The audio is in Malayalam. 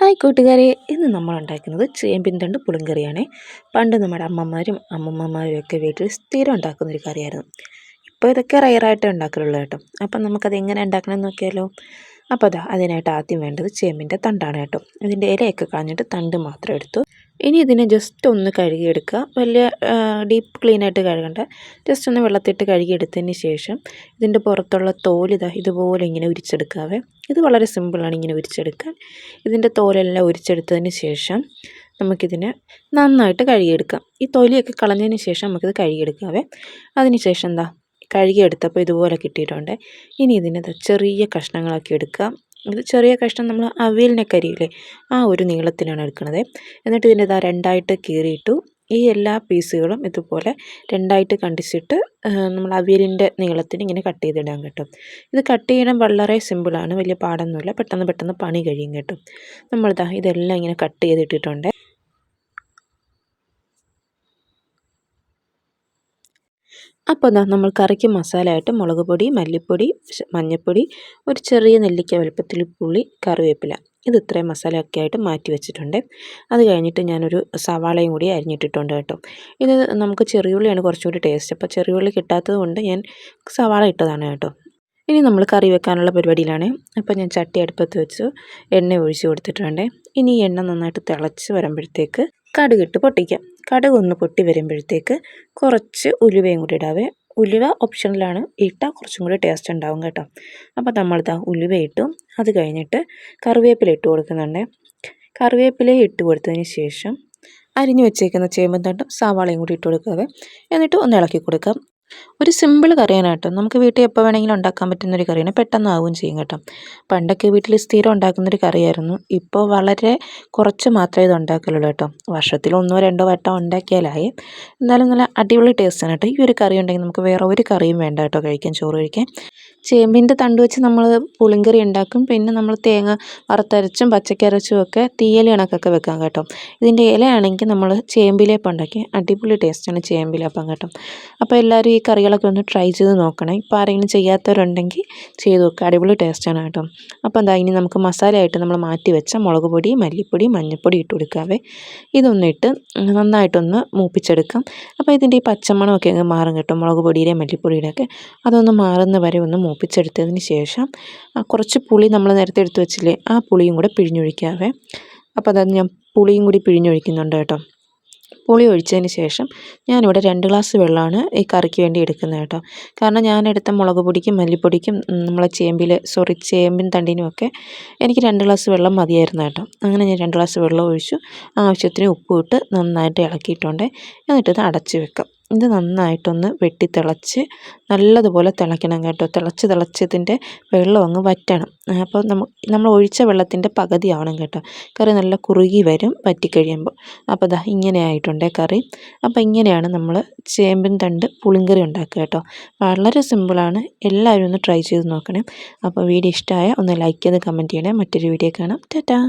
ഹായ് കൂട്ടുകാരെ, ഇന്ന് നമ്മൾ ഉണ്ടാക്കുന്നത് ചേമ്പിൻ തണ്ട് പുളിങ്കറിയാണേ. പണ്ട് നമ്മുടെ അമ്മമാരും അമ്മമ്മമാരും ഒക്കെ വീട്ടിൽ സ്ഥിരം ഉണ്ടാക്കുന്നൊരു കറിയായിരുന്നു. ഇപ്പോൾ ഇതൊക്കെ റയറായിട്ട് ഉണ്ടാക്കലുള്ളൂ കേട്ടോ. അപ്പം നമുക്കത് എങ്ങനെ ഉണ്ടാക്കണമെന്ന് നോക്കിയാലോ. അപ്പോൾ അതിനായിട്ട് ആദ്യം വേണ്ടത് ചേമ്പിൻ്റെ തണ്ടാണ് കേട്ടോ. ഇതിൻ്റെ ഇലയൊക്കെ കളഞ്ഞിട്ട് തണ്ട് മാത്രം എടുത്തു. ഇനി ഇതിനെ ജസ്റ്റ് ഒന്ന് കഴുകിയെടുക്കുക. വലിയ ഡീപ്പ് ക്ലീനായിട്ട് കഴുകണ്ട. ജസ്റ്റ് ഒന്ന് വെള്ളത്തിട്ട് കഴുകിയെടുത്തതിന് ശേഷം ഇതിൻ്റെ പുറത്തുള്ള തോല് ഇതുപോലെ ഇങ്ങനെ ഉരിച്ചെടുക്കാവേ. ഇത് വളരെ സിമ്പിളാണ് ഇങ്ങനെ ഉരിച്ചെടുക്കാൻ. ഇതിൻ്റെ തോലെല്ലാം ഉരിച്ചെടുത്തതിന് ശേഷം നമുക്കിതിനെ നന്നായിട്ട് കഴുകിയെടുക്കാം. ഈ തൊലിയൊക്കെ കളഞ്ഞതിന് ശേഷം നമുക്കിത് കഴുകിയെടുക്കാവേ. അതിന് ശേഷം കഴുകിയെടുത്തപ്പോൾ ഇതുപോലെ കിട്ടിയിട്ടുണ്ട്. ഇനി ഇതിനെ ചെറിയ കഷ്ണങ്ങളാക്കി എടുക്കാം. ഇത് ചെറിയ കഷ്ണം നമ്മൾ അവിയലിനൊക്കെ അരിയില്ലേ, ആ ഒരു നീളത്തിലാണ് എടുക്കുന്നത്. എന്നിട്ട് ഇതിൻ്റെ രണ്ടായിട്ട് കീറിയിട്ടു. ഈ എല്ലാ പീസുകളും ഇതുപോലെ രണ്ടായിട്ട് കണ്ടിച്ചിട്ട് നമ്മൾ അവിയലിൻ്റെ നീളത്തിന് ഇങ്ങനെ കട്ട് ചെയ്തിടാൻ കേട്ടോ. ഇത് കട്ട് ചെയ്യണം വളരെ സിമ്പിളാണ്, വലിയ പാടൊന്നുമില്ല, പെട്ടെന്ന് പണി കഴിയും കേട്ടോ. ഇതെല്ലാം ഇങ്ങനെ കട്ട് ചെയ്തിട്ടിട്ടുണ്ട്. അപ്പോൾ നമ്മൾ കറിക്ക് മസാലയായിട്ട് മുളക് പൊടി, മല്ലിപ്പൊടി, മഞ്ഞൾപ്പൊടി, ഒരു ചെറിയ നെല്ലിക്ക വലുപ്പത്തിൽ പുളി, കറിവേപ്പില, ഇത് ഇത്രയും മസാലയൊക്കെ ആയിട്ട് മാറ്റി വെച്ചിട്ടുണ്ട്. അത് കഴിഞ്ഞിട്ട് ഞാനൊരു സവാളയും കൂടി അരിഞ്ഞിട്ടിട്ടുണ്ട് കേട്ടോ. ഇത് നമുക്ക് ചെറിയുള്ളിയാണ് കുറച്ചുകൂടി ടേസ്റ്റ്. അപ്പോൾ ചെറിയുള്ളി കിട്ടാത്തത് കൊണ്ട് ഞാൻ സവാള ഇട്ടതാണ് കേട്ടോ. ഇനി നമ്മൾ കറി വെക്കാനുള്ള പരിപാടിയിലാണ്. അപ്പോൾ ഞാൻ ചട്ടി അടുപ്പത്ത് വെച്ച് എണ്ണ ഒഴിച്ച് കൊടുത്തിട്ടുണ്ട്. ഇനി എണ്ണ നന്നായിട്ട് തിളച്ച് വരുമ്പോഴത്തേക്ക് കടുകിട്ട് പൊട്ടിക്കാം. കടുക് ഒന്ന് പൊട്ടി വരുമ്പോഴത്തേക്ക് കുറച്ച് ഉലുവയും കൂടി ഇടാവേ. ഉലുവ ഓപ്ഷണലാണ്, ഇട്ടാൽ കുറച്ചും കൂടി ടേസ്റ്റ് ഉണ്ടാവും കേട്ടോ. അപ്പോൾ ഉലുവ ഇട്ടു. അത് കഴിഞ്ഞിട്ട് കറിവേപ്പില ഇട്ട് കൊടുക്കുന്നുണ്ട്. കറിവേപ്പില ഇട്ട് കൊടുത്തതിന് ശേഷം അരിഞ്ഞു വെച്ചേക്കുന്ന ചേമ്പും തണ്ടും സവാളയും കൂടി ഇട്ട് കൊടുക്കാവേ. എന്നിട്ട് ഒന്ന് ഇളക്കി കൊടുക്കാം. ഒരു സിമ്പിൾ കറിയാണ് കേട്ടോ. നമുക്ക് വീട്ടിൽ എപ്പോൾ വേണമെങ്കിലും ഉണ്ടാക്കാൻ പറ്റുന്നൊരു കറിയാണ്. പെട്ടെന്നാവുകയും ചെയ്യും കേട്ടോ. പണ്ടൊക്കെ വീട്ടിൽ സ്ഥിരം ഉണ്ടാക്കുന്നൊരു കറിയായിരുന്നു. ഇപ്പോൾ വളരെ കുറച്ച് മാത്രമേ ഇത് ഉണ്ടാക്കലുള്ളൂ കേട്ടോ. വർഷത്തിൽ 1-2 വട്ടം ഉണ്ടാക്കിയാലായി. എന്നാലും നല്ല അടിപൊളി ടേസ്റ്റാണ് കേട്ടോ. ഈ ഒരു കറി ഉണ്ടെങ്കിൽ നമുക്ക് വേറെ ഒരു കറിയും വേണ്ട കേട്ടോ കഴിക്കാൻ, ചോറ് കഴിക്കാൻ. ചേമ്പിൻ്റെ തണ്ട് വെച്ച് നമ്മൾ പുളിങ്കറി ഉണ്ടാക്കും. പിന്നെ നമ്മൾ തേങ്ങ വറുത്തരച്ചും പച്ചക്കരച്ചും ഒക്കെ തീയൽ കണക്കൊക്കെ വെക്കാം കേട്ടോ. ഇതിൻ്റെ ഇലയാണെങ്കിൽ നമ്മൾ ചേമ്പിലേപ്പം ഉണ്ടാക്കി അടിപൊളി ടേസ്റ്റാണ് ചേമ്പിലേപ്പം കേട്ടോ. അപ്പോൾ എല്ലാവരും ഈ കറികളൊക്കെ ഒന്ന് ട്രൈ ചെയ്ത് നോക്കണേ. ഇപ്പോൾ ആരെങ്കിലും ചെയ്യാത്തവരുണ്ടെങ്കിൽ ചെയ്ത് നോക്കുക, അടിപൊളി ടേസ്റ്റാണ് കേട്ടോ. അപ്പോൾ ഇനി നമുക്ക് മസാലയായിട്ട് നമ്മൾ മാറ്റി വെച്ച മുളക് പൊടി, മല്ലിപ്പൊടി, മഞ്ഞൾപ്പൊടി ഇട്ട് കൊടുക്കാവേ. ഇതൊന്നിട്ട് നന്നായിട്ടൊന്ന് മൂപ്പിച്ചെടുക്കാം. അപ്പോൾ ഇതിൻ്റെ ഈ പച്ചമണമൊക്കെ അങ്ങ് മാറും കേട്ടോ. മുളക് പൊടിയുടെയും മല്ലിപ്പൊടിയുടെ ഒക്കെ അതൊന്ന് മാറുന്ന വരെ ഒന്ന് മൂപ്പിച്ചെടുത്തതിന് ശേഷം കുറച്ച് പുളി നമ്മൾ നേരത്തെ എടുത്ത് വെച്ചില്ലേ, ആ പുളിയും കൂടെ പിഴിഞ്ഞൊഴിക്കാവേ. അപ്പോൾ ഞാൻ പുളിയും കൂടി പിഴിഞ്ഞൊഴിക്കുന്നുണ്ട് കേട്ടോ. പുളി ഒഴിച്ചതിന് ശേഷം ഞാനിവിടെ 2 ഗ്ലാസ് വെള്ളമാണ് ഈ കറിക്ക് വേണ്ടി എടുക്കുന്നത് കേട്ടോ. കാരണം ഞാനെടുത്ത മുളക് പൊടിക്കും മല്ലിപ്പൊടിക്കും നമ്മളെ ചേമ്പിൻ തണ്ടിനുമൊക്കെ എനിക്ക് 2 ഗ്ലാസ് വെള്ളം മതിയായിരുന്നു കേട്ടോ. അങ്ങനെ ഞാൻ 2 ഗ്ലാസ് വെള്ളം ഒഴിച്ചു. ആവശ്യത്തിന് ഉപ്പും ഇട്ട് നന്നായിട്ട് ഇളക്കിയിട്ടുണ്ട്. എന്നിട്ടിത് അടച്ച് വെക്കാം. ഇത് നന്നായിട്ടൊന്ന് വെട്ടിത്തിളച്ച് നല്ലതുപോലെ തിളയ്ക്കണം കേട്ടോ. തിളച്ചതിൻ്റെ വെള്ളം അങ്ങ് വറ്റണം. അപ്പോൾ നമ്മൾ ഒഴിച്ച വെള്ളത്തിൻ്റെ പകുതി ആവണം കേട്ടോ. കറി നല്ല കുറുകി വരും വറ്റിക്കഴിയുമ്പോൾ. അപ്പോൾ ഇങ്ങനെ ആയിട്ടുണ്ട് കറി. അപ്പോൾ ഇങ്ങനെയാണ് നമ്മൾ ചേമ്പിൻ തണ്ട് പുളിങ്കറി ഉണ്ടാക്കുക കേട്ടോ. വളരെ സിമ്പിളാണ്. എല്ലാവരും ഒന്ന് ട്രൈ ചെയ്ത് നോക്കണേ. അപ്പോൾ വീഡിയോ ഇഷ്ടമായ ഒന്ന് ലൈക്ക് ചെയ്ത് കമൻറ്റ് ചെയ്യണേ. മറ്റൊരു വീഡിയോ കാണാം. ടാറ്റാ.